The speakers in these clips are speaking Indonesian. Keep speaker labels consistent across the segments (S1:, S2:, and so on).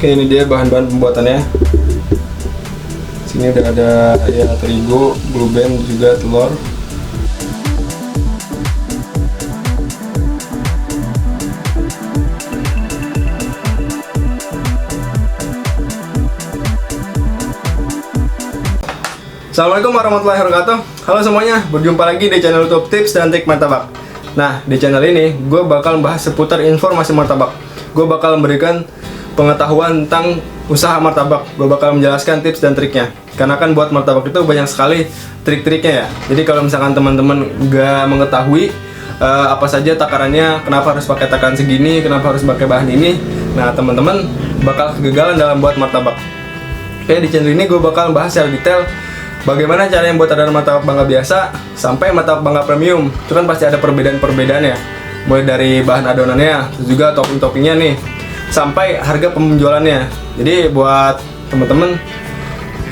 S1: Oke, ini dia bahan-bahan pembuatannya. Sini udah ada ya terigu, blue band, juga telur. Assalamualaikum warahmatullahi wabarakatuh. Halo semuanya, berjumpa lagi di channel YouTube Tips dan Trik Martabak. Nah, di channel ini gue bakal membahas seputar informasi martabak. Gue bakal memberikan pengetahuan tentang usaha martabak. Gue bakal menjelaskan tips dan triknya. Karena kan buat martabak itu banyak sekali trik-triknya ya. Jadi kalau misalkan teman-teman gak mengetahui apa saja takarannya, kenapa harus pakai takaran segini, kenapa harus pakai bahan ini, nah teman-teman bakal kegagalan dalam buat martabak. Oke, di channel ini gue bakal membahas secara detail bagaimana caranya buat adonan martabak bangga biasa sampai martabak bangga premium. Itu kan pasti ada perbedaan-perbedaan ya. Mulai dari bahan adonannya, terus juga topping-toppingnya nih, sampai harga penjualannya. Jadi buat teman-teman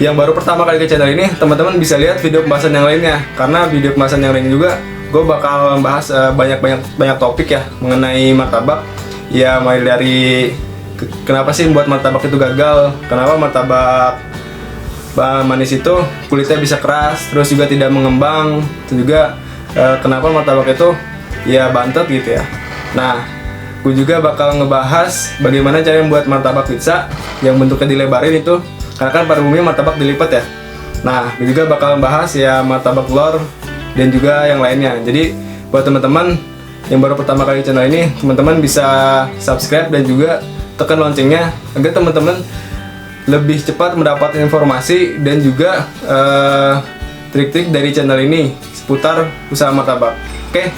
S1: yang baru pertama kali ke channel ini, teman-teman bisa lihat video pembahasan yang lainnya. Karena video pembahasan yang lainnya juga gue bakal membahas banyak topik ya mengenai martabak. Ya mulai dari kenapa sih buat martabak itu gagal, kenapa martabak manis itu kulitnya bisa keras, terus juga tidak mengembang, terus juga kenapa martabak itu ya bantet gitu ya. Nah, gue juga bakal ngebahas bagaimana cara membuat martabak pizza yang bentuknya dilebarin itu, karena kan pada umumnya martabak dilipat ya. Nah, gue juga bakal membahas ya martabak telur dan juga yang lainnya. Jadi buat teman-teman yang baru pertama kali di channel ini, teman-teman bisa subscribe dan juga tekan loncengnya agar teman-teman lebih cepat mendapat informasi dan juga trik-trik dari channel ini seputar usaha martabak. Oke.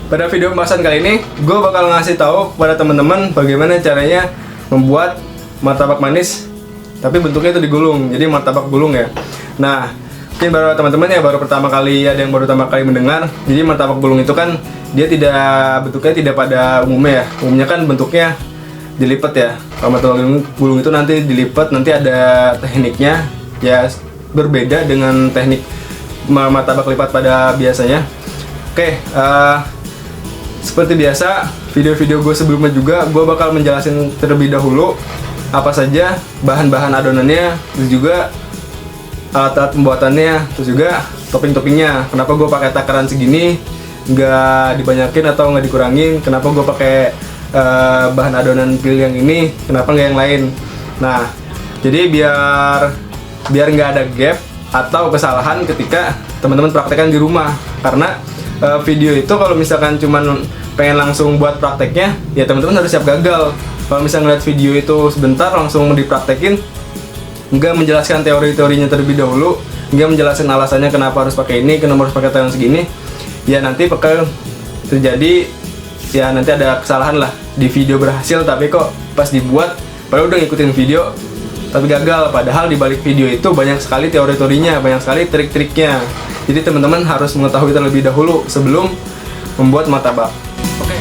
S1: Pada video pembahasan kali ini, gue bakal ngasih tahu kepada teman-teman bagaimana caranya membuat martabak manis, tapi bentuknya itu digulung, jadi martabak gulung ya. Nah, mungkin baru teman-teman ya baru pertama kali, ada yang baru pertama kali mendengar. Jadi martabak gulung itu kan dia bentuknya tidak pada umumnya ya. Umumnya kan bentuknya dilipat ya. Kalau martabak gulung itu nanti dilipat, nanti ada tekniknya ya, berbeda dengan teknik martabak lipat pada biasanya. Oke, seperti biasa video-video gue sebelumnya juga gue bakal menjelasin terlebih dahulu apa saja bahan-bahan adonannya, terus juga alat-alat pembuatannya, terus juga topping-toppingnya. Kenapa gue pakai takaran segini, nggak dibanyakin atau nggak dikurangin, kenapa gue pakai bahan adonan pilih yang ini, kenapa nggak yang lain. Nah, jadi biar nggak ada gap atau kesalahan ketika teman-teman praktekkan di rumah. Karena video itu kalau misalkan cuman pengen langsung buat prakteknya, ya teman-teman harus siap gagal. Kalau misalnya ngeliat video itu sebentar langsung dipraktekin, nggak menjelaskan teori-teorinya terlebih dahulu, nggak menjelaskan alasannya kenapa harus pakai ini, kenapa harus pakai takaran segini, ya nanti bakal terjadi ya nanti ada kesalahan lah. Di video berhasil tapi kok pas dibuat padahal udah ngikutin video tapi gagal, padahal di balik video itu banyak sekali teori-teorinya, banyak sekali trik-triknya. Jadi teman-teman harus mengetahui terlebih dahulu sebelum membuat martabak. Oke.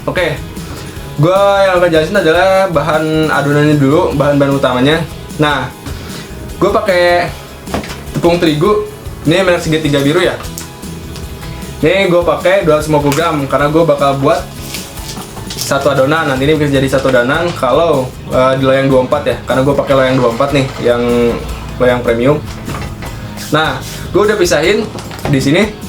S1: Oke, gue yang akan jelasin adalah bahan adonannya dulu, bahan-bahan utamanya. Nah, gue pakai tepung terigu, ini merek segitiga biru ya. Ini gue pakai 250 gram karena gue bakal buat satu adonan. Nanti ini bisa jadi satu adonan kalau di loyang 24 ya, karena gue pakai loyang 24 nih, yang loyang premium. Nah, gue udah pisahin di sini.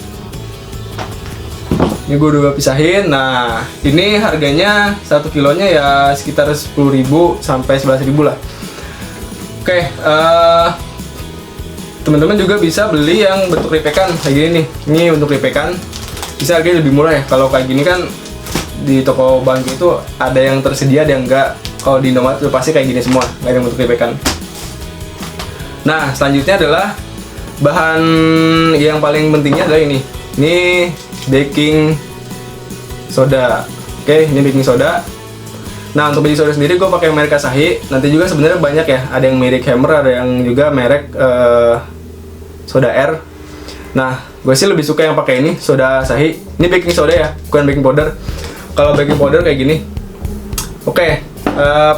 S1: Ini gue udah pisahin. Nah, ini harganya 1 kilonya ya sekitar 10.000 sampai 11.000 lah. Oke, teman-teman juga bisa beli yang bentuk lipekan kayak gini nih. Ini untuk lipekan bisa harganya lebih murah ya. Kalau kayak gini kan di toko bahan itu ada yang tersedia, ada yang enggak. Kalau di Indomaret itu pasti kayak gini semua, nggak ada yang bentuk lipekan. Nah, selanjutnya adalah bahan yang paling pentingnya adalah ini. Ini baking soda. Oke, ini baking soda. Nah, untuk baking soda sendiri gue pakai merek Asahi. Nanti juga sebenarnya banyak ya, ada yang merek Hammer, ada yang juga merek Soda Air. Nah, gue sih lebih suka yang pakai ini, soda Asahi. Ini baking soda ya, bukan baking powder. Kalau baking powder kayak gini. Oke,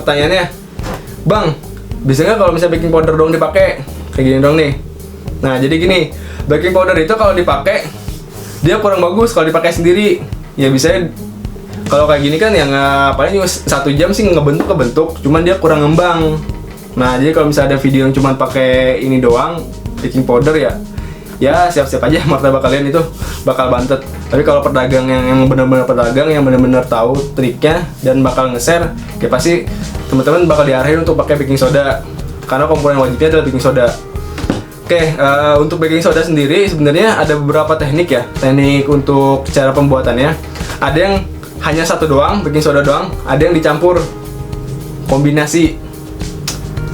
S1: pertanyaannya, Bang, bisa nggak kalau misalnya baking powder dong dipakai? Kayak gini dong nih. Nah, jadi gini, baking powder itu kalau dipakai dia kurang bagus kalau dipakai sendiri. Ya bisa kalau kayak gini kan yang paling cuma 1 jam sih kebentuk, cuman dia kurang ngembang. Nah, jadi kalau misalnya ada video yang cuma pakai ini doang, baking powder ya siap-siap aja martabak kalian itu bakal bantet. Tapi kalau pedagang yang benar-benar pedagang yang benar-benar tahu triknya dan bakal nge-share, ya pasti teman-teman bakal diarahin untuk pakai baking soda karena komponen wajibnya adalah baking soda. Oke, untuk baking soda sendiri sebenarnya ada beberapa teknik ya, teknik untuk cara pembuatannya. Ada yang hanya satu doang, baking soda doang, ada yang dicampur kombinasi.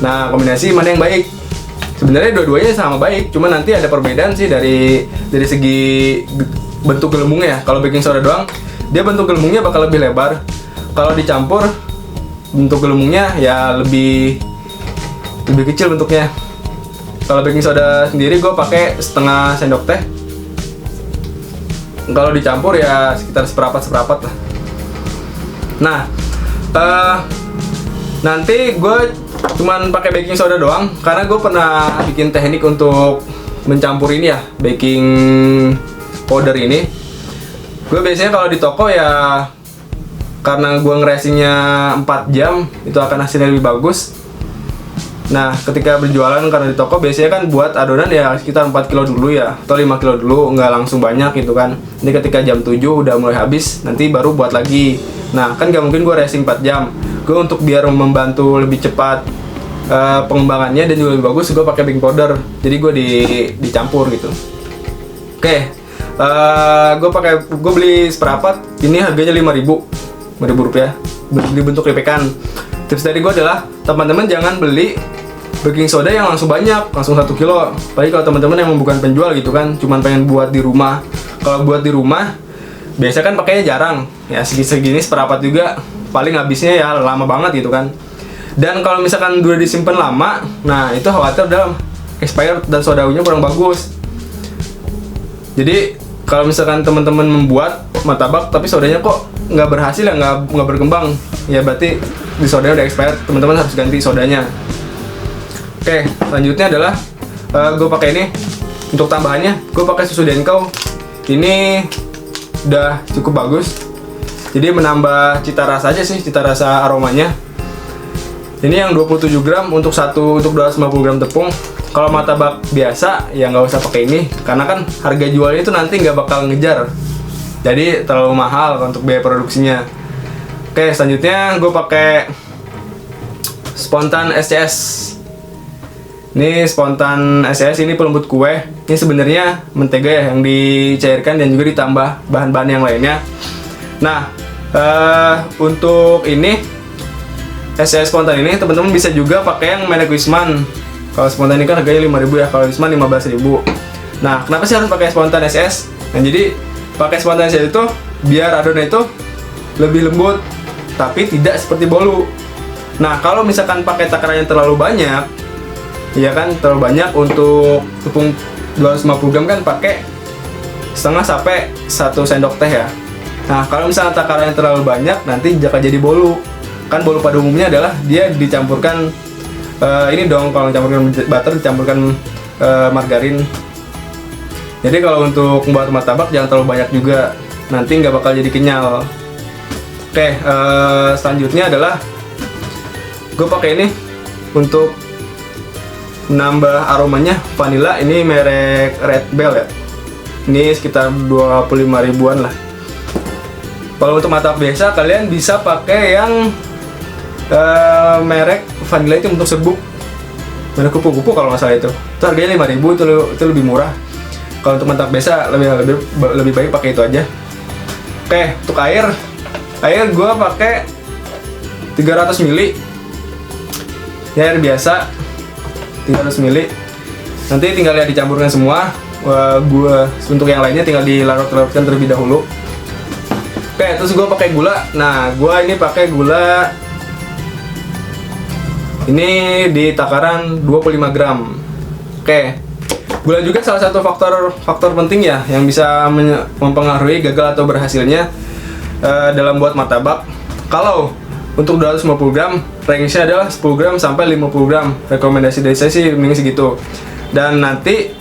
S1: Nah, kombinasi mana yang baik? Sebenarnya dua-duanya sama baik, cuma nanti ada perbedaan sih dari segi bentuk gelembungnya ya. Kalau baking soda doang, dia bentuk gelembungnya bakal lebih lebar. Kalau dicampur, bentuk gelembungnya ya lebih kecil bentuknya. Kalau baking soda sendiri gue pakai setengah sendok teh. Kalau dicampur ya sekitar seperempat lah. Nah, nanti gue cuman pakai baking soda doang karena gue pernah bikin teknik untuk mencampur ini ya, baking powder ini. Gue biasanya kalau di toko ya karena gue ngeracingnya 4 jam itu akan hasilnya lebih bagus. Nah, ketika berjualan karena di toko biasanya kan buat adonan ya sekitar 4 kilo dulu ya, atau 5 kilo dulu, nggak langsung banyak gitu kan. Ini ketika jam 7 udah mulai habis, nanti baru buat lagi. Nah, kan nggak mungkin gue racing 4 jam. Gue untuk biar membantu lebih cepat pengembangannya dan juga lebih bagus, gue pakai baking powder. Jadi gue dicampur gitu. Oke, gue beli seperempat. Ini harganya 5.000 rupiah. Dibentuk lipekan. Tips dari gue adalah teman-teman jangan beli baking soda yang langsung banyak, langsung 1 kilo. Apalagi kalau teman-teman yang bukan penjual gitu kan, cuman pengen buat di rumah. Kalau buat di rumah, biasa kan pakainya jarang. Ya segini seperempat juga, paling habisnya ya lama banget gitu kan. Dan kalau misalkan udah disimpan lama, nah itu khawatir dalam expired dan sodanya kurang bagus. Jadi kalau misalkan teman-teman membuat martabak tapi sodanya kok nggak berhasil ya, nggak berkembang, ya berarti di sodanya udah expired, teman-teman harus ganti sodanya. Oke, selanjutnya adalah gue pakai ini untuk tambahannya. Gue pakai susu Denko. Ini udah cukup bagus. Jadi menambah cita rasa aja sih, cita rasa aromanya. Ini yang 27 gram untuk 250 gram tepung. Kalau martabak biasa ya nggak usah pakai ini, karena kan harga jualnya itu nanti nggak bakal ngejar. Jadi terlalu mahal untuk biaya produksinya. Oke, selanjutnya gue pakai Spontan SCS. Ini Spontan SCS ini pelembut kue. Ini sebenarnya mentega ya yang dicairkan dan juga ditambah bahan-bahan yang lainnya. Nah, untuk ini SCS Spontan ini teman-teman bisa juga pakai yang merek Wisman. Kalau Spontan ini kan harganya 5.000 ya, kalau Wisman 15.000. Nah, kenapa sih harus pakai Spontan SCS? Nah, jadi pakai Spontan SCS itu biar adonan itu lebih lembut, tapi tidak seperti bolu. Nah, kalau misalkan pakai takaran yang terlalu banyak, ya kan terlalu banyak, untuk tepung 250 gram kan pakai setengah sampai 1 sendok teh ya. Nah, kalau misalnya takaran yang terlalu banyak, nanti jaka jadi bolu. Kan bolu pada umumnya adalah dia dicampurkan ini dong, kalau dicampurkan butter dicampurkan margarin. Jadi kalau untuk membuat martabak jangan terlalu banyak juga, nanti nggak bakal jadi kenyal. Oke, selanjutnya adalah gue pakai ini untuk menambah aromanya, vanilla. Ini merek Red Bell ya. Ini sekitar 25 ribuan lah. Kalau untuk martabak biasa kalian bisa pakai yang merek vanilla itu untuk serbuk, merek kupu-kupu kalau nggak salah itu harganya 5.000, itu lebih murah. Kalau untuk martabak biasa lebih baik pakai itu aja. Oke, untuk air Air gue pakai 300 ml. Ya, air biasa 300 ml. Nanti tinggal ya dicampurkan semua. Gue untuk yang lainnya tinggal dilarut-larutkan terlebih dahulu. Oke, terus gue pakai gula. Nah, gue ini pakai gula ini di takaran 25 gram. Oke, gula juga salah satu faktor penting ya yang bisa mempengaruhi gagal atau berhasilnya dalam buat martabak. Kalau untuk 250 gram, range-nya adalah 10 gram sampai 50 gram. Rekomendasi dari saya sih mending segitu. Dan nanti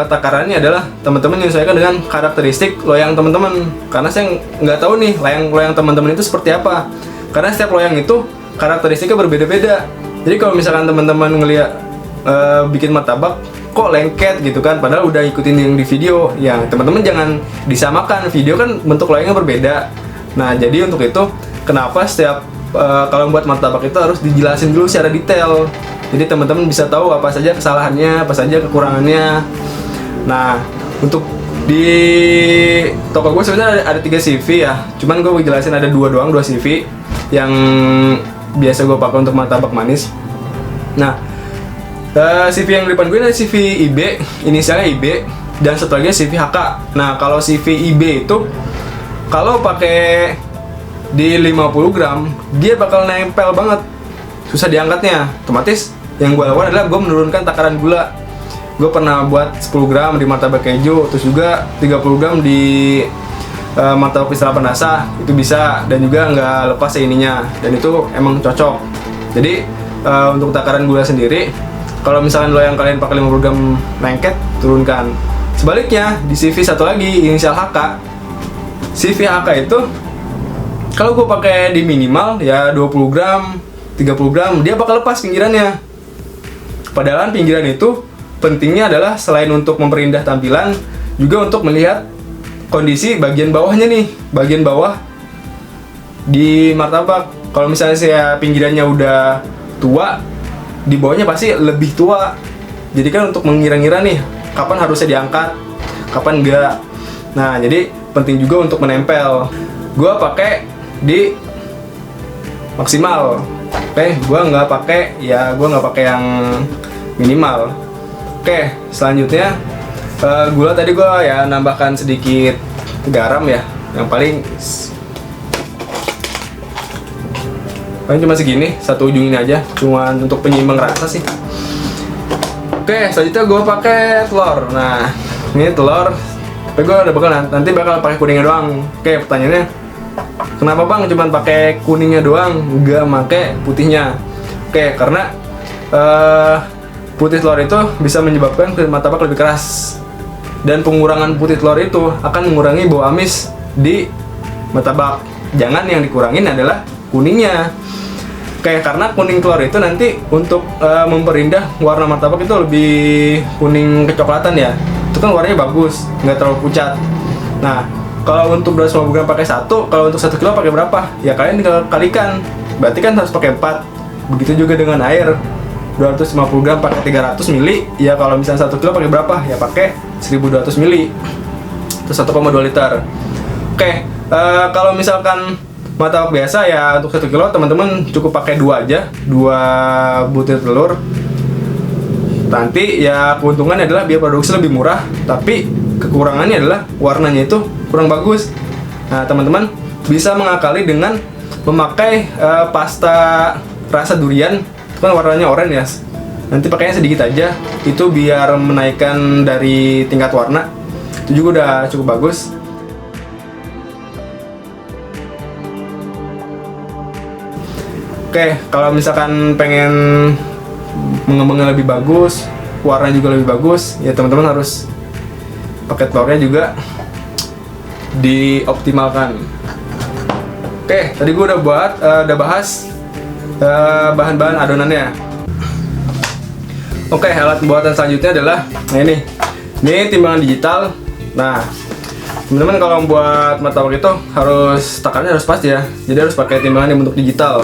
S1: takarannya adalah teman-teman menyesuaikan dengan karakteristik loyang teman-teman. Karena saya nggak tahu nih loyang teman-teman itu seperti apa. Karena setiap loyang itu karakteristiknya berbeda-beda. Jadi kalau misalkan teman-teman ngelihat bikin martabak kok lengket gitu kan, padahal udah ikutin yang di video, ya teman-teman jangan disamakan. Video kan bentuk loyangnya berbeda. Nah, jadi untuk itu kenapa setiap kalau buat martabak itu harus dijelasin dulu secara detail. Jadi teman-teman bisa tahu apa saja kesalahannya, apa saja kekurangannya. Nah, untuk di toko gue sebenarnya ada 3 CV ya. Cuman gue jelasin ada 2 CV yang biasa gue pakai untuk martabak manis. Nah, CV yang di depan gue ini CV IB, inisialnya IB, dan satu lagi CV HK. Nah, kalau CV IB itu kalau pakai di 50 gram, dia bakal nempel banget, susah diangkatnya. Otomatis yang gue lakukan adalah gue menurunkan takaran gula. Gue pernah buat 10 gram di martabak keju, terus juga 30 gram di martabak pistol penasa, itu bisa, dan juga nggak lepas ininya, dan itu emang cocok. Jadi untuk takaran gula sendiri, kalau misalkan lo yang kalian pakai 50 gram lengket, turunkan. Sebaliknya di CV satu lagi inisial HK, CV HK itu kalau gue pakai di minimal ya 20 gram 30 gram, dia bakal lepas pinggirannya. Padahal pinggiran itu pentingnya adalah selain untuk memperindah tampilan, juga untuk melihat kondisi bagian bawahnya nih, bagian bawah di martabak. Kalau misalnya saya pinggirannya udah tua, di bawahnya pasti lebih tua. Jadi kan untuk mengira-ngira nih kapan harusnya diangkat, kapan enggak. Nah, jadi penting juga untuk menempel. Gua pakai di maksimal. Oke, gua nggak pakai yang minimal. Oke, selanjutnya gula tadi gua ya nambahkan sedikit garam ya, yang paling cuma segini, satu ujung ini aja, cuman untuk penyimbang rasa sih. Oke, selanjutnya gue pakai telur. Nah, ini telur, tapi gue udah nanti bakal pakai kuningnya doang. Oke, pertanyaannya, kenapa bang cuman pakai kuningnya doang, nggak pakai putihnya? Oke, karena putih telur itu bisa menyebabkan kulit martabak lebih keras, dan pengurangan putih telur itu akan mengurangi bau amis di martabak. Jangan yang dikurangin adalah kuningnya. Kayak karena kuning telur itu nanti untuk memperindah warna martabak itu lebih kuning kecoklatan ya. Itu kan warnanya bagus, nggak terlalu pucat. Nah, kalau untuk 250 gram pakai 1, kalau untuk 1 kilo pakai berapa? Ya kalian tinggal kalikan. Berarti kan harus pakai 4. Begitu juga dengan air. 250 gram pakai 300 ml. Ya kalau misalnya 1 kilo pakai berapa? Ya pakai 1200 ml. Itu 1,2 liter. Oke, kalau misalkan martabak biasa ya untuk 1 kilo teman-teman cukup pakai 2 aja, 2 butir telur. Nanti ya keuntungannya adalah biar produksi lebih murah, tapi kekurangannya adalah warnanya itu kurang bagus. Nah, teman-teman bisa mengakali dengan memakai pasta rasa durian, itu kan warnanya oranye ya. Nanti pakainya sedikit aja, itu biar menaikkan dari tingkat warna. Itu juga udah cukup bagus. Oke, kalau misalkan pengen mengembangnya lebih bagus, warna juga lebih bagus, ya teman-teman harus pakai telurnya juga dioptimalkan. Oke, tadi gue udah bahas bahan-bahan adonannya. Oke, alat pembuatan selanjutnya adalah ini timbangan digital. Nah, teman-teman kalau membuat martabak itu takarannya harus pas ya. Jadi harus pakai timbangan yang bentuk digital.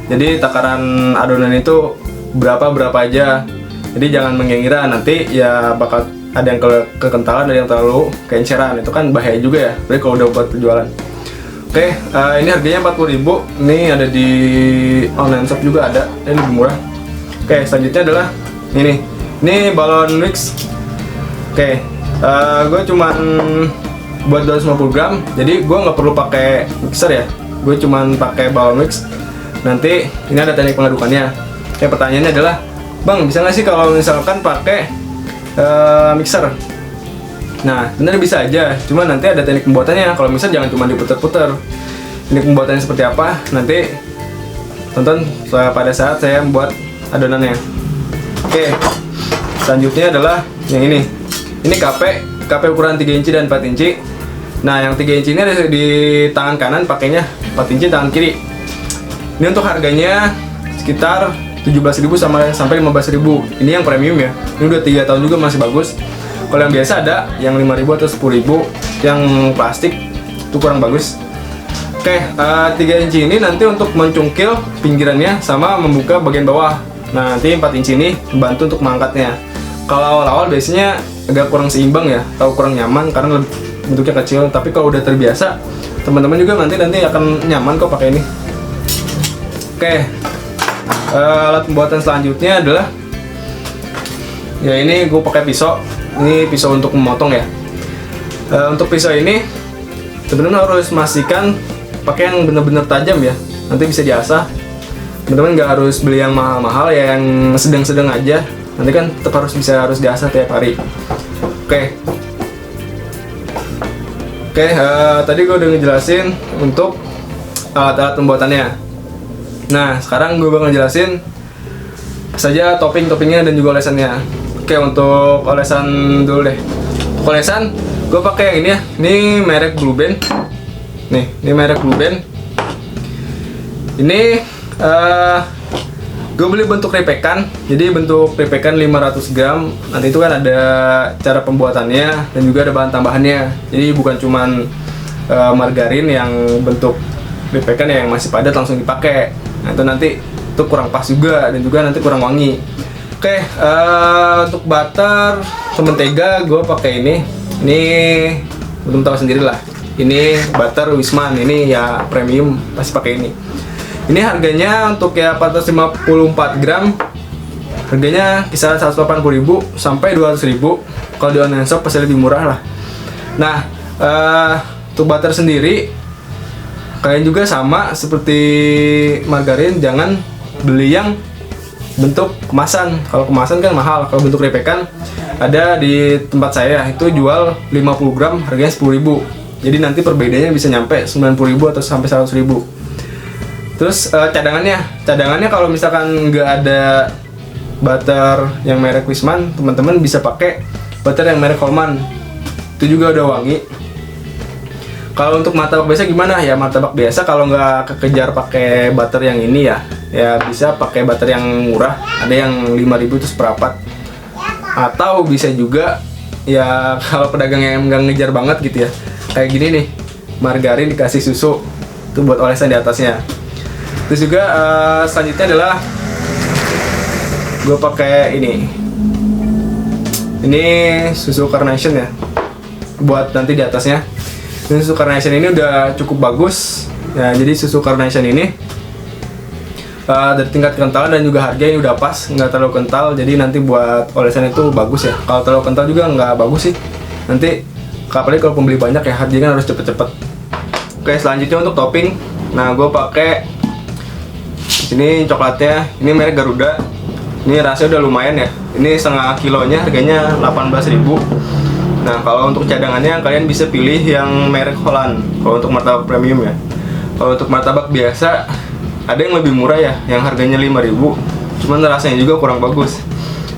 S1: Jadi takaran adonan itu berapa aja. Jadi jangan mengira nanti ya bakal ada yang kekentalan, ada yang terlalu keenceran. Itu kan bahaya juga ya. Berarti kalau udah buat penjualan. Oke, ini harganya 40.000. Ini ada di online shop juga ada. Ini lebih murah. Oke, selanjutnya adalah ini. Ini balon mix. Oke, gue cuman buat 250 gram. Jadi gue nggak perlu pakai mixer ya. Gue cuman pakai balon mix. Nanti ini ada teknik pengadukannya. Oke, pertanyaannya adalah, Bang, bisa nggak sih kalau misalkan pakai mixer? Nah, bener bisa aja, cuma nanti ada teknik pembuatannya. Kalau misal jangan cuma diputer-puter. Teknik pembuatannya seperti apa? Nanti tonton pada saat saya membuat adonannya. Oke, selanjutnya adalah yang ini. Ini KP ukuran 3 inci dan 4 inci. Nah, yang 3 inci ini ada di tangan kanan, pakainya 4 inci tangan kiri. Ini untuk harganya sekitar 17.000 sampai 15.000. Ini yang premium ya. Ini udah 3 tahun juga masih bagus. Kalau yang biasa ada yang 5.000 atau 10.000, yang plastik itu kurang bagus. Oke, 3 inci ini nanti untuk mencungkil pinggirannya sama membuka bagian bawah. Nah, nanti 4 inci ini membantu untuk mengangkatnya. Kalau awal-awal biasanya agak kurang seimbang ya, atau kurang nyaman karena bentuknya kecil. Tapi kalau udah terbiasa, teman-teman juga nanti akan nyaman kok pakai ini. Oke, alat pembuatan selanjutnya adalah ya ini gue pakai pisau. Ini pisau untuk memotong ya. Untuk pisau ini sebenarnya harus memastikan pakai yang benar-benar tajam ya. Nanti bisa diasah. Teman-teman nggak harus beli yang mahal-mahal ya, yang sedang-sedang aja. Nanti kan tetap harus diasah tiap hari. Oke, tadi gue udah ngejelasin untuk alat-alat pembuatannya. Nah, sekarang gue bakal ngejelasin saja toppingnya dan juga olesannya. Oke, untuk olesan dulu deh. Olesan, gue pakai yang ini ya. Ini merek Blue Band. Nih, ini merek Blue Band. Ini gue beli bentuk repekan. Jadi bentuk repekan 500 gram. Nanti itu kan ada cara pembuatannya dan juga ada bahan tambahannya. Jadi bukan cuman margarin yang bentuk repekan yang masih padat langsung dipakai. Nah, itu nanti itu kurang pas juga dan juga nanti kurang wangi. Oke, untuk butter sama mentega gue pakai ini. Ini belum tahu sendiri lah. Ini butter Wisman, ini ya premium, pasti pakai ini. Ini harganya untuk ya 454 gram. Harganya kisaran 180.000 sampai 200.000. Kalau di online shop pasti lebih murah lah. Nah, untuk butter sendiri kalian juga sama seperti margarin, jangan beli yang bentuk kemasan. Kalau kemasan kan mahal. Kalau bentuk repekan ada di tempat saya itu jual 50 gram harganya 10.000. Jadi nanti perbedaannya bisa nyampe 90.000 atau sampai 100.000. Terus cadangannya kalau misalkan nggak ada butter yang merek Wisman, teman-teman bisa pakai butter yang merek Holman. Itu juga udah wangi. Kalau untuk martabak biasa gimana? Ya martabak biasa kalau nggak kekejar pakai butter yang ini ya bisa pakai butter yang murah. Ada yang 5.000 itu seperempat. Atau bisa juga ya kalau pedagang yang nggak ngejar banget gitu ya. Kayak gini nih, margarin dikasih susu. Itu buat olesan di atasnya. Terus juga selanjutnya adalah gue pakai ini. Ini susu Carnation ya. Buat nanti di atasnya. Dan susu Carnation ini udah cukup bagus ya, jadi susu Carnation ini dari tingkat kentalan dan juga harga ini udah pas, nggak terlalu kental, jadi nanti buat olesan itu bagus ya. Kalau terlalu kental juga nggak bagus sih, nanti apalagi kalau pembeli banyak ya, harganya kan harus cepet-cepet. Oke, selanjutnya untuk topping, nah gue pakai ini coklatnya, ini merek Garuda. Ini rasanya udah lumayan ya, ini setengah kilonya harganya 18.000. Nah, kalau untuk cadangannya kalian bisa pilih yang merek Holland. Kalau untuk martabak premium ya. Kalau untuk martabak biasa ada yang lebih murah ya, yang harganya 5.000. Cuman rasanya juga kurang bagus.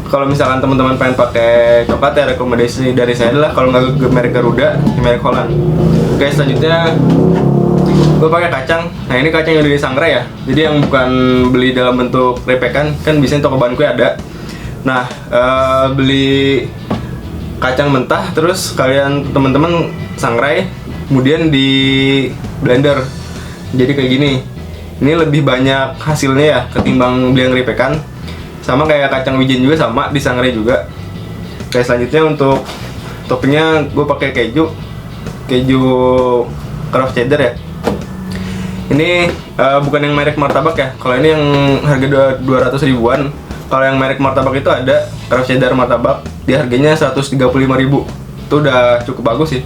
S1: Kalau misalkan teman-teman pengen pakai coklat ya, rekomendasi dari saya adalah kalau nggak merek Garuda, merek Holland. Oke, selanjutnya gue pakai kacang. Nah, ini kacang yang dari Sangrai ya. Jadi yang bukan beli dalam bentuk repekan, kan biasanya toko bahan kue ada. Nah, beli kacang mentah, terus kalian teman-teman sangrai, kemudian di blender jadi kayak gini. Ini lebih banyak hasilnya ya ketimbang beli yang repekan. Sama kayak kacang wijen juga sama di sangrai juga. Oke, selanjutnya untuk toppingnya gue pakai keju Kraft cheddar ya. Ini bukan yang merek martabak ya. Kalau ini yang harga 200 ribuan. Kalau yang merek martabak itu ada Kraft Cheddar martabak, di harganya 135.000. Itu udah cukup bagus sih.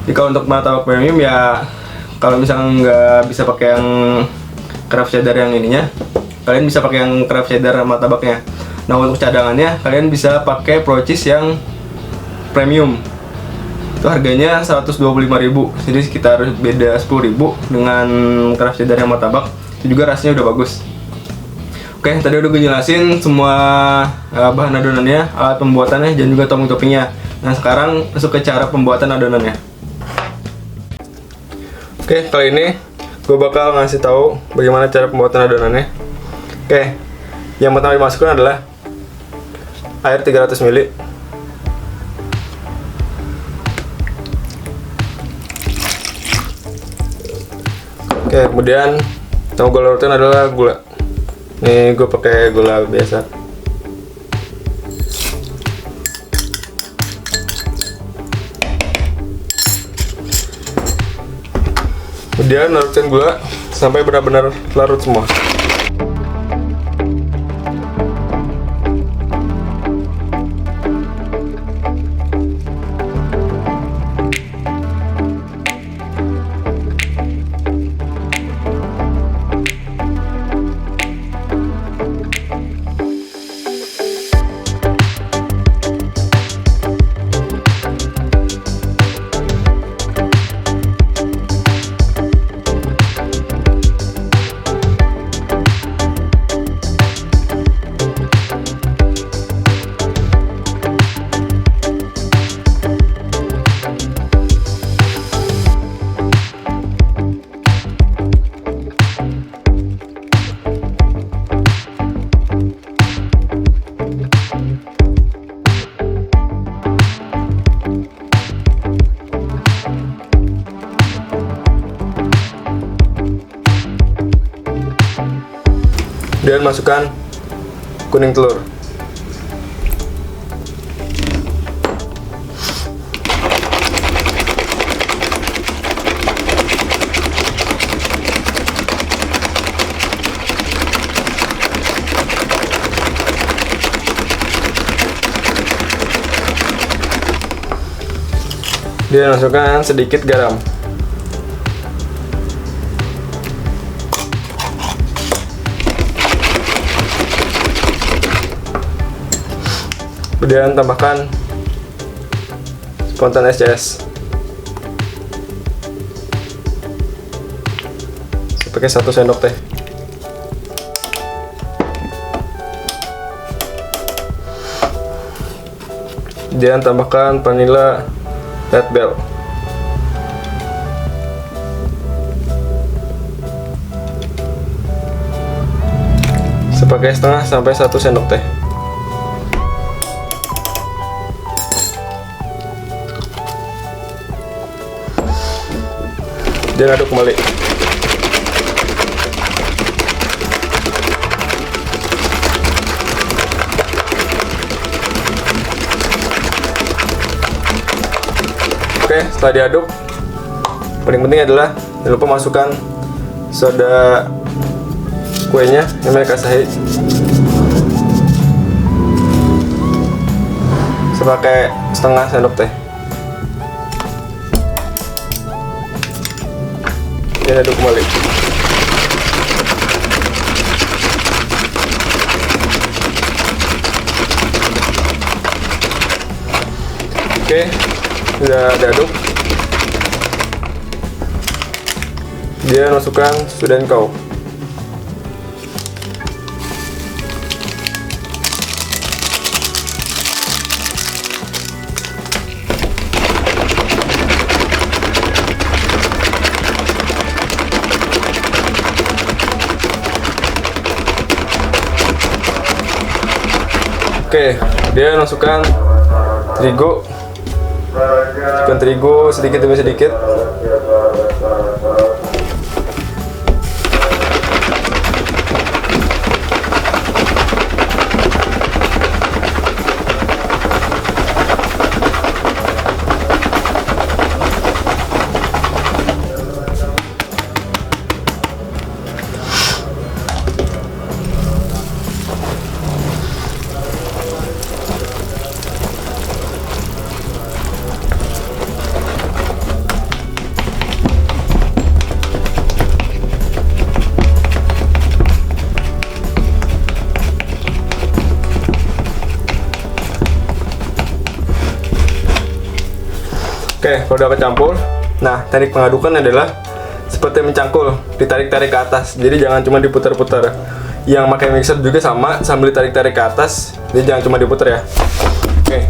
S1: Jadi kalau untuk martabak premium ya, kalau misalnya nggak bisa pakai yang Kraft Cheddar yang ininya, kalian bisa pakai yang Kraft Cheddar martabaknya. Nah untuk cadangannya kalian bisa pakai Pro Cheese yang premium. Itu harganya 125.000. Jadi sekitar beda 10.000 dengan Kraft Cheddar yang martabak. Itu juga rasanya udah bagus. Oke, tadi udah gue jelasin semua bahan adonannya, alat pembuatannya, dan juga topping-toppingnya. Nah, sekarang masuk ke cara pembuatan adonannya. Oke, kali ini gue bakal ngasih tahu bagaimana cara pembuatan adonannya. Oke, yang pertama dimasukkan adalah air 300 ml. Oke, kemudian yang gue larutkan adalah gula. Nih gue pakai gula biasa. Kemudian larutkan gula sampai benar-benar larut semua. Kemudian masukkan kuning telur. Kemudian masukkan sedikit garam. Kemudian tambahkan spontan SCS. Pakai 1 sendok teh. Kemudian tambahkan vanilla Red Bell. Sepakai setengah sampai 1 sendok teh. Dan aduk kembali. Oke, setelah diaduk, paling penting adalah jangan lupa masukkan soda kuenya yang mereka Asahi. Sepakai setengah sendok teh. Dan aduk kembali. Oke, sudah diaduk. Dia masukkan susu dan kau. Oke, dia masukkan terigu, sedikit demi sedikit. Oke, kalau udah kecampur, nah teknik pengadukan adalah seperti mencangkul, ditarik-tarik ke atas. Jadi jangan cuma diputar-putar. Yang pakai mixer juga sama, sambil ditarik-tarik ke atas. Jadi jangan cuma diputar ya. Oke.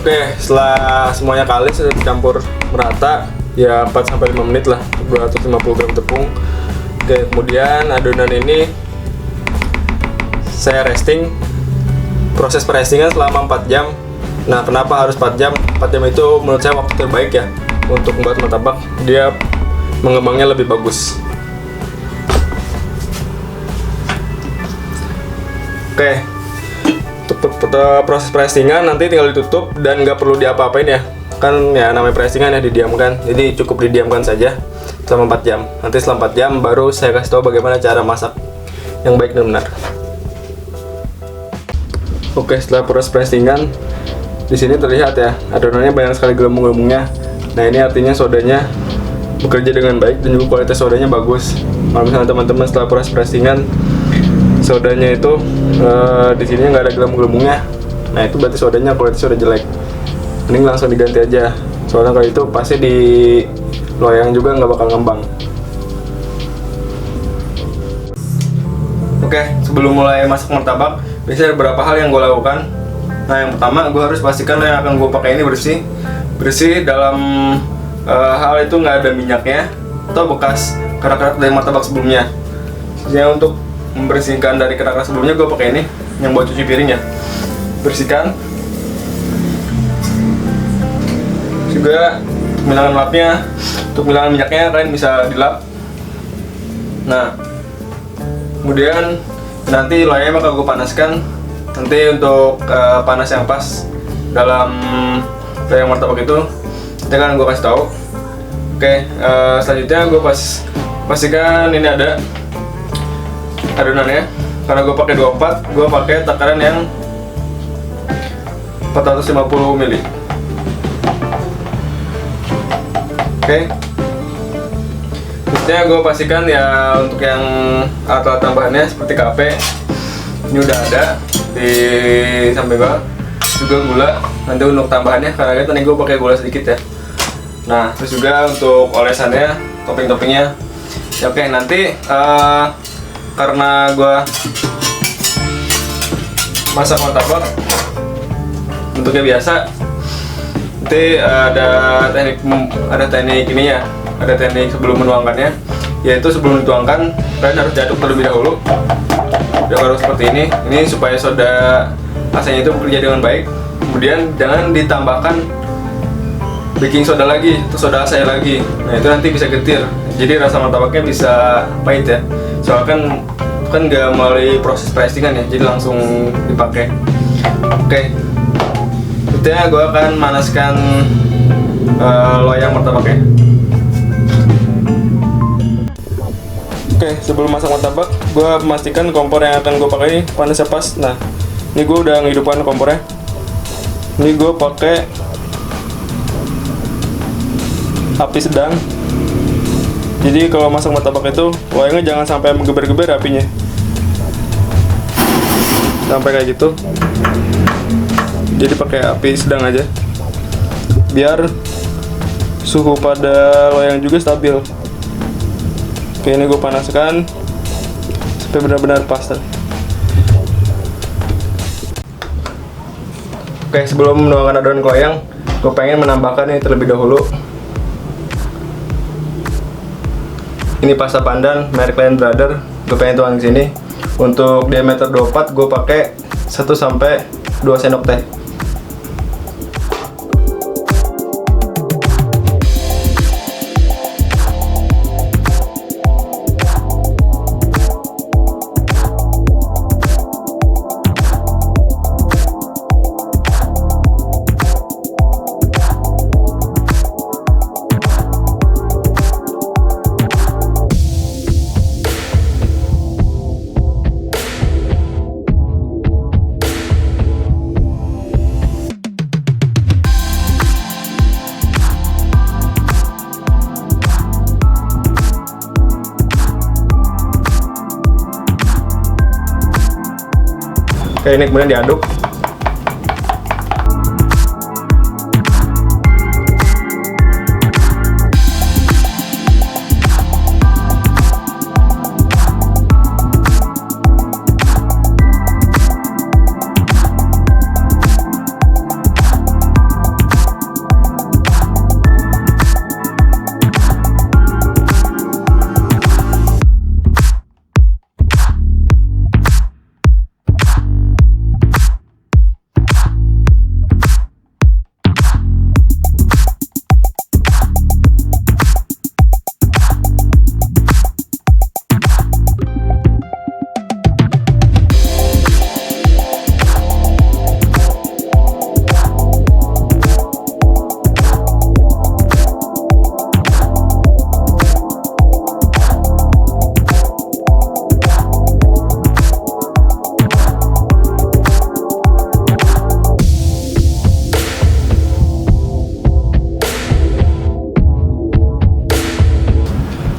S1: Oke, setelah semuanya kali sudah dicampur merata, ya 4-5 menit lah, 250 gram tepung. Oke, kemudian adonan ini saya resting, proses restingan selama 4 jam. Nah, kenapa harus 4 jam? 4 jam itu menurut saya waktu terbaik ya untuk membuat martabak, dia mengembangnya lebih bagus. Oke, Proses pressingan nanti tinggal ditutup dan nggak perlu diapa-apain ya, kan ya namanya pressingan ya, didiamkan. Jadi cukup didiamkan saja selama 4 jam. Nanti setelah 4 jam baru saya kasih tahu bagaimana cara masak yang baik dan benar. Oke, setelah proses pressingan, di sini terlihat ya adonannya banyak sekali gelembung-gelembungnya. Nah, ini artinya sodanya bekerja dengan baik dan juga kualitas sodanya bagus. Kalau misalnya teman-teman setelah proses pressingan sodanya itu di sini nggak ada gelembung-gelembungnya, nah itu berarti sodanya kualitasnya udah jelek. Mending langsung diganti aja, soalnya kalau itu pasti di loyang juga nggak bakal ngembang. Oke, sebelum mulai masak martabak, biasanya ada beberapa hal yang gue lakukan. Nah, yang pertama gue harus pastikan yang akan gue pakai ini bersih dalam hal itu nggak ada minyaknya atau bekas kerak-kerak dari martabak sebelumnya. Jadi untuk membersihkan dari kerak-kerak sebelumnya, gue pakai ini yang buat cuci piring ya. Bersihkan. Juga menghilangkan lapnya. Untuk menghilangkan minyaknya kalian bisa dilap. Nah, kemudian nanti loyangnya bakal gue panaskan. Nanti untuk panas yang pas dalam loyang martabak itu nanti akan gue kasih tahu. Oke, selanjutnya gue pastikan ini ada adonannya. Karena gue pakai 24, gue pakai takaran yang 450 ml. Oke. Selanjutnya gue pastikan ya untuk yang alat-alat tambahannya seperti KP ini udah ada di samping gue. Juga gula nanti untuk tambahannya, karena tadi gue pakai gula sedikit ya. Nah, terus juga untuk olesannya, topping-toppingnya ya. Oke, nanti karena gue masak martabak bentuknya biasa, nanti ada teknik ini ya, ada teknik sebelum menuangkannya, yaitu sebelum dituangkan kalian harus diaduk terlebih dahulu. Diaduk seperti ini supaya soda rasanya itu bekerja dengan baik. Kemudian jangan ditambahkan baking soda lagi atau soda asai lagi. Nah, itu nanti bisa getir, jadi rasa martabaknya bisa pahit ya. Soalnya kan nggak melalui proses pressingan ya, jadi langsung dipakai. Oke, selanjutnya gue akan manaskan loyang martabaknya. Oke, sebelum masak martabak, gue memastikan kompor yang akan gue pakai panasnya pas. Nah, ini gue udah ngehidupkan kompornya. Ini gue pakai api sedang. Jadi kalau masak martabak itu loyangnya jangan sampai menggeber-geber apinya, sampai kayak gitu. Jadi pakai api sedang aja biar suhu pada loyang juga stabil. Oke, ini gue panaskan sampai benar-benar pas. Oke, sebelum menuangkan adonan loyang, gue pengen menambahkan ini terlebih dahulu. Ini pasta pandan merek Lion Brother, gue pengen tuang di sini. Untuk diameter 24 gue pakai 1 sampai 2 sendok teh. Oke, ini kemudian diaduk.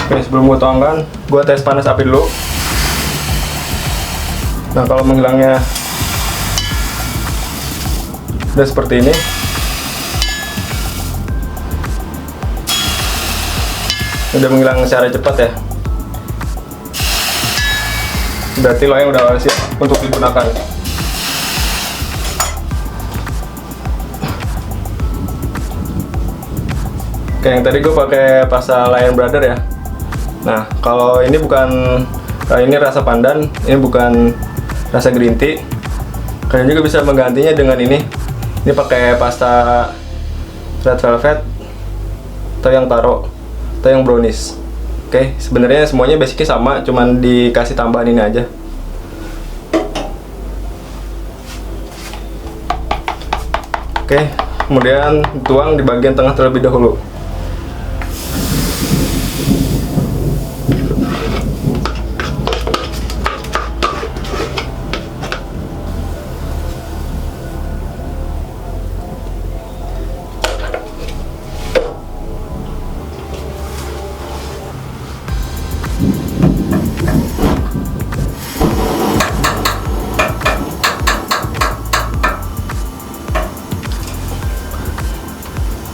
S1: Oke, sebelum gue tuangkan, gue tes panas api dulu. Nah, kalau menghilangnya udah seperti ini, udah menghilang secara cepat ya, berarti loyang udah siap untuk digunakan. Oke, yang tadi gue pakai pasta Lion Brother ya. Nah, kalau ini bukan, ini rasa pandan, ini bukan rasa green tea. Kalian juga bisa menggantinya dengan ini. Ini pakai pasta red velvet atau yang taro atau yang brownies. Oke, sebenarnya semuanya basicnya sama, cuman dikasih tambahan ini aja. Oke, kemudian tuang di bagian tengah terlebih dahulu.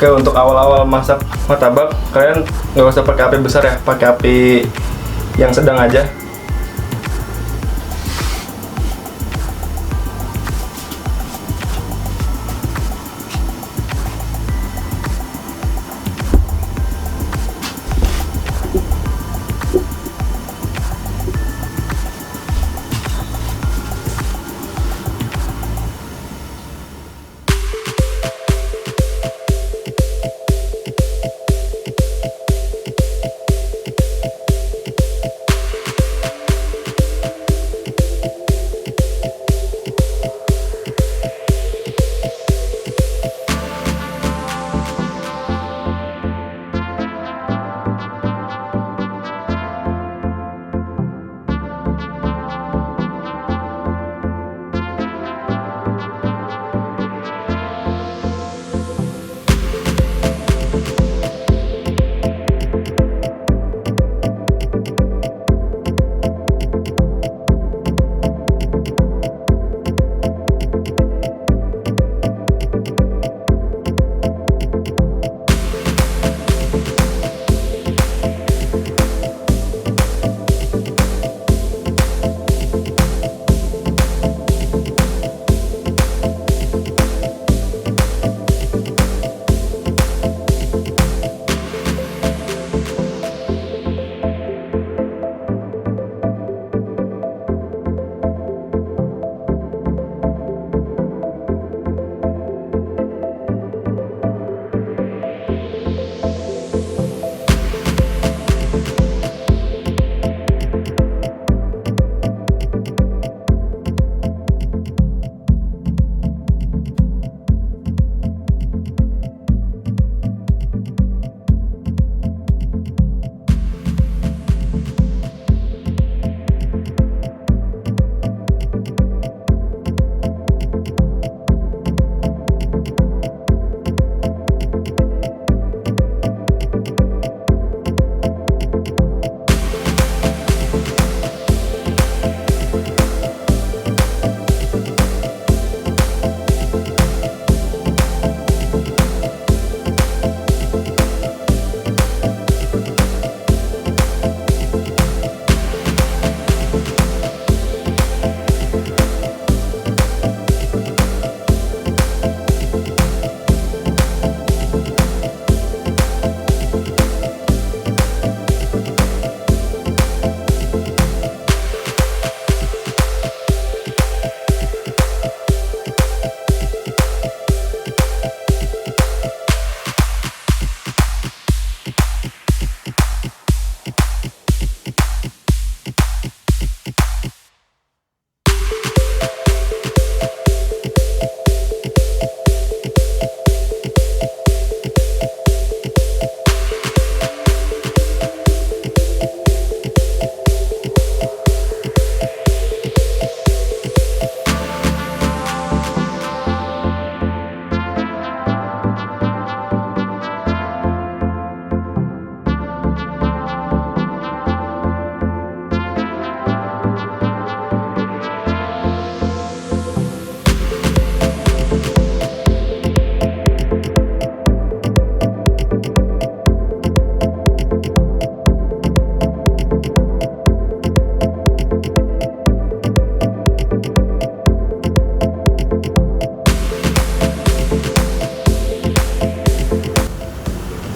S1: Oke, untuk awal-awal masak martabak, kalian nggak usah pakai api besar ya, pakai api yang sedang aja.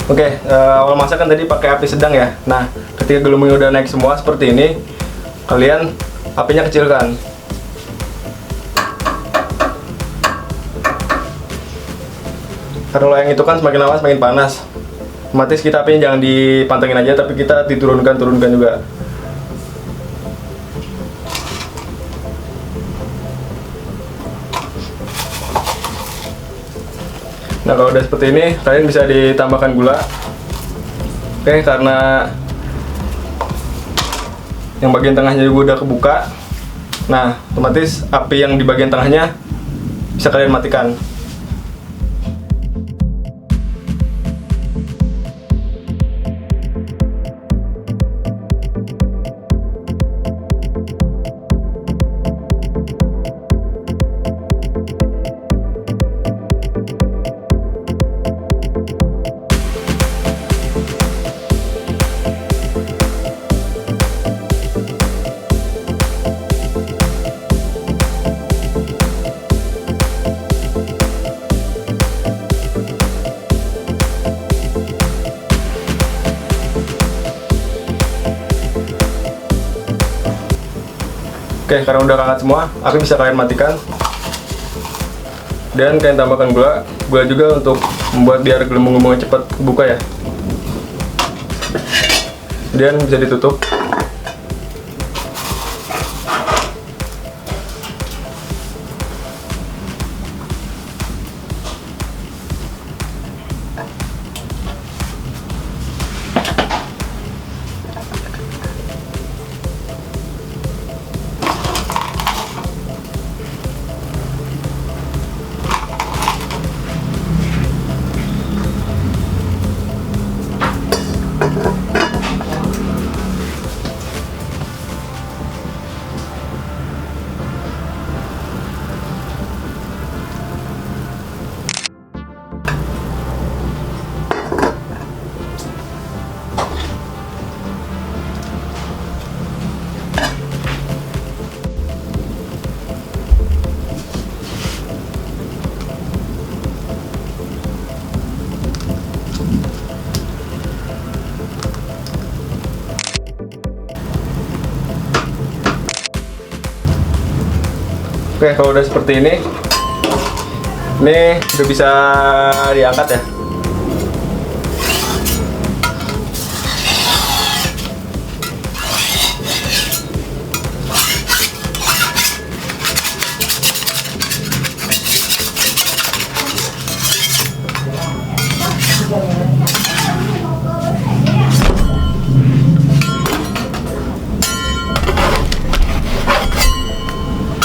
S1: Oke, awal masak kan tadi pakai api sedang ya. Nah, ketika gelembungnya udah naik semua seperti ini, kalian apinya kecilkan. Karena yang itu kan semakin lama semakin panas. Otomatis kita apinya jangan dipantengin aja, tapi kita turunkan juga. Nah, kalau udah seperti ini, kalian bisa ditambahkan gula. Oke, karena yang bagian tengahnya juga udah kebuka. Nah, otomatis api yang di bagian tengahnya bisa kalian matikan. Oke, karena udah hangat semua, api bisa kalian matikan. Dan kalian tambahkan gula. Gula juga untuk membuat biar gelembung-gelembungnya cepat buka ya. Dan bisa ditutup. Oke, kalau udah seperti ini udah bisa diangkat ya.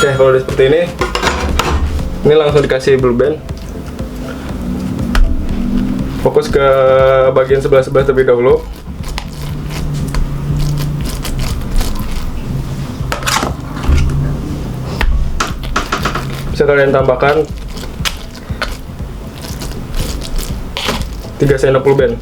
S1: Oke, kalau udah seperti ini langsung dikasih blue band. Fokus ke bagian sebelah-sebelah terlebih dahulu. Bisa kalian tambahkan 3 sendok blue band.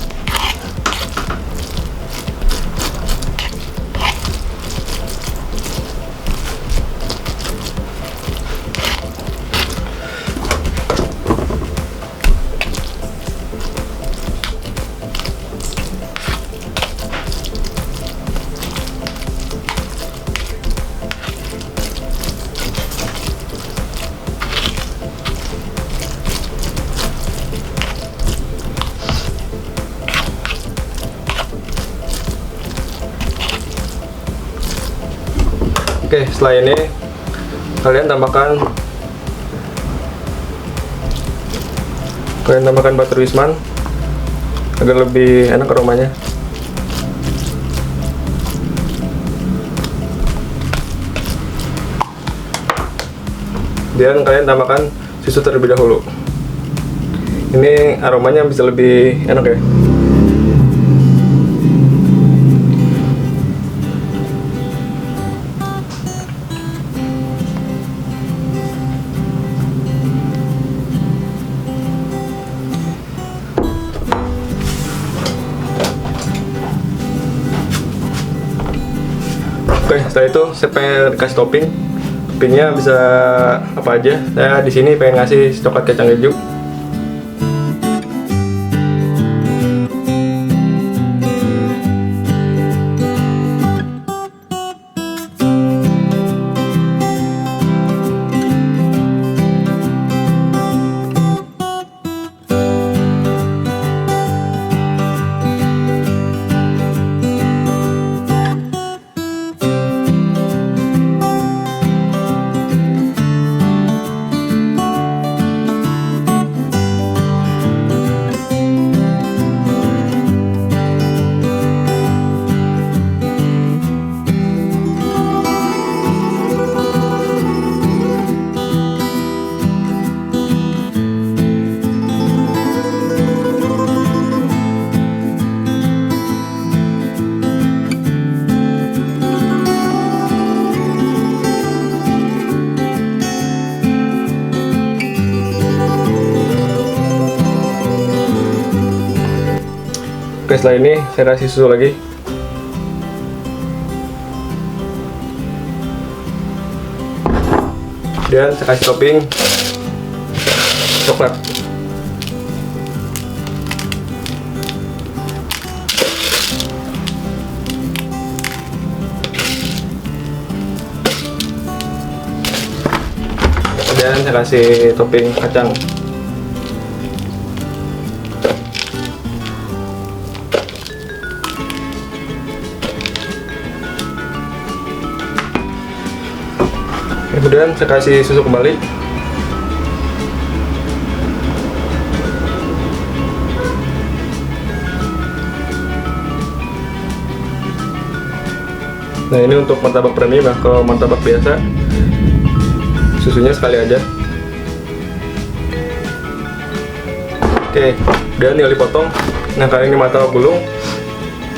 S1: Oke, setelah ini kalian tambahkan butter wisman agar lebih enak aromanya. Dan kalian tambahkan susu terlebih dahulu. Ini aromanya bisa lebih enak ya. Oke, setelah itu saya pengen kasih topping. Toppingnya bisa apa aja. Saya di sini pengen ngasih coklat kacang keju. Oke, setelah ini saya kasih susu lagi. Dan saya kasih topping coklat. Dan saya kasih topping kacang. Kemudian saya kasih susu kembali. Nah, ini untuk martabak premium ya. Kalau martabak biasa susunya sekali aja. Oke, dan tinggal dipotong. Nah, kalian ini martabak gulung.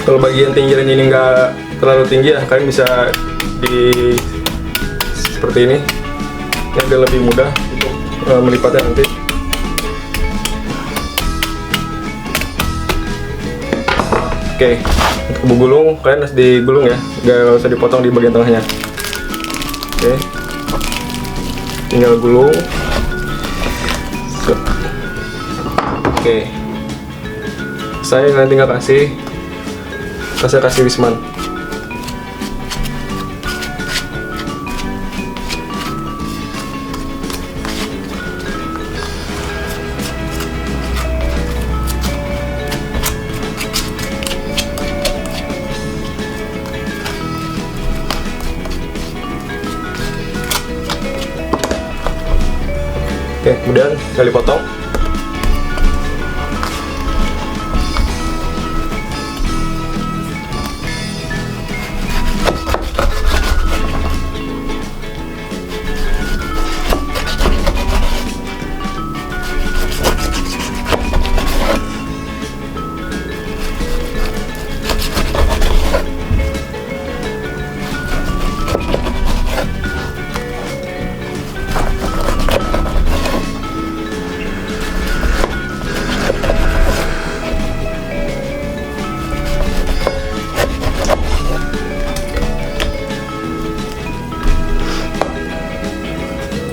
S1: Kalau bagian pinggiran ini nggak terlalu tinggi ya, kalian bisa di seperti ini. Ini agak lebih mudah untuk melipatnya nanti. Oke, untuk gulung kalian harus digulung ya, nggak usah dipotong di bagian tengahnya. Oke, tinggal gulung. Oke, saya nanti tinggal kasih wisman. Oke, kemudian saya dipotong.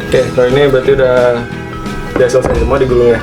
S1: Oke, kalau ini berarti udah selesai semua digulung ya.